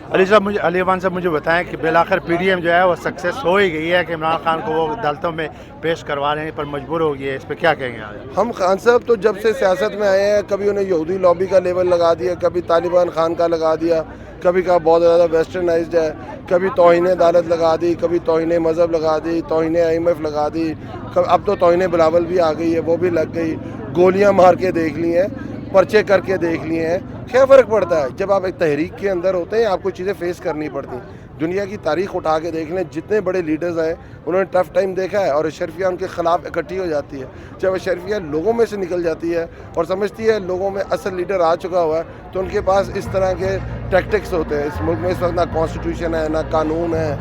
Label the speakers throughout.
Speaker 1: अली अमान साहब मुझे बताएं कि बिलाखिर पीडीएम जो है वो सक्सेस हो ही गई है कि इमरान खान को वो अदालतों में पेश करवा रहे हैं पर मजबूर हो गई है, इस पर क्या कहेंगे आज?
Speaker 2: हम खान साहब तो जब से सियासत में आए हैं, कभी उन्हें यहूदी लॉबी का लेबल लगा दिया, कभी तालिबान खान का लगा दिया, कभी कहा बहुत ज़्यादा वेस्टर्नाइज्ड है, कभी तौहीन अदालत लगा दी, कभी तौहीन मज़हब लगा दी, तौहीन IMF लगा दी, अब तो तौहीन बिलावल भी आ गई है, वो भी लग गई, गोलियां मार के देख ली हैं, पर्चे करके देख लिए हैं। क्या फ़र्क पड़ता है, जब आप एक तहरीक के अंदर होते हैं आपको चीज़ें फेस करनी पड़ती। दुनिया की तारीख उठा के देख लें, जितने बड़े लीडर्स आए उन्होंने टफ़ टाइम देखा है और अशरफिया उनके ख़िलाफ़ इकट्ठी हो जाती है। जब अशरफिया लोगों में से निकल जाती है और समझती है लोगों में असल लीडर आ चुका हुआ है, तो उनके पास इस तरह के टैक्टिक्स होते हैं। इस मुल्क में इस वक्त ना कॉन्स्टिट्यूशन है, ना कानून है,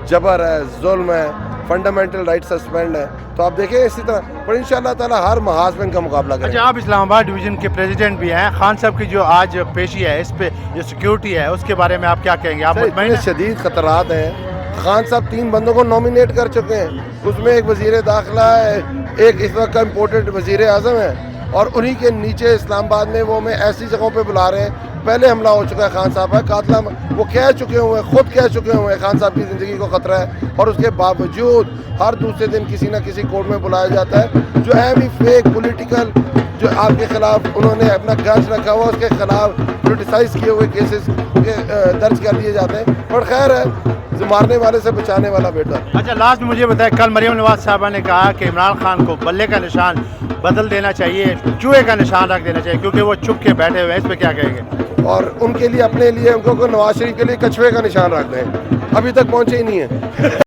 Speaker 2: जबर है, जुल्म है, फंडामेंटल राइट सस्पेंड है। तो आप देखें इसी तरह, पर इंशाअल्लाह ताला हर महाज में इनका मुकाबला करें।
Speaker 1: अच्छा, आप इस्लामाबाद डिवीज़न के प्रेसिडेंट भी हैं, खान साहब की जो आज पेशी है इस पे जो सिक्योरिटी है उसके बारे में आप क्या कहेंगे? आप मुतमईन हैं?
Speaker 2: शदीद खतरात हैं। खान साहब 3 बंदों को नॉमिनेट कर चुके हैं, उसमें एक वज़ीर दाखिला है, एक इस वक्त का इम्पोर्टेड वज़ीर आज़म है, और उन्हीं के नीचे इस्लामाबाद में वो हमें ऐसी जगहों पे बुला रहे हैं। पहले हमला हो चुका है खान साहब का कातला, वो कह चुके हुए हैं, खुद कह चुके हुए हैं खान साहब की ज़िंदगी को ख़तरा है, और उसके बावजूद हर दूसरे दिन किसी न किसी कोर्ट में बुलाया जाता है। जो है भी फेक पॉलिटिकल, जो आपके ख़िलाफ़ उन्होंने अपना गंज रखा हुआ, उसके ख़िलाफ़ पोलिटिसाइज़ किए हुए केसेस दर्ज कर दिए जाते हैं। पर खैर है, मारने वाले से बचाने वाला बेटा।
Speaker 1: अच्छा, लास्ट में मुझे बताएं, कल मरियम नवाज साहबा ने कहा कि इमरान खान को बल्ले का निशान बदल देना चाहिए, चूहे का निशान रख देना चाहिए क्योंकि वो चुप के बैठे हुए हैं, इस पर क्या कहेंगे?
Speaker 2: और उनके लिए, अपने लिए उनको नवाज शरीफ के लिए कछुए का निशान रख दें, अभी तक पहुँचे ही नहीं है।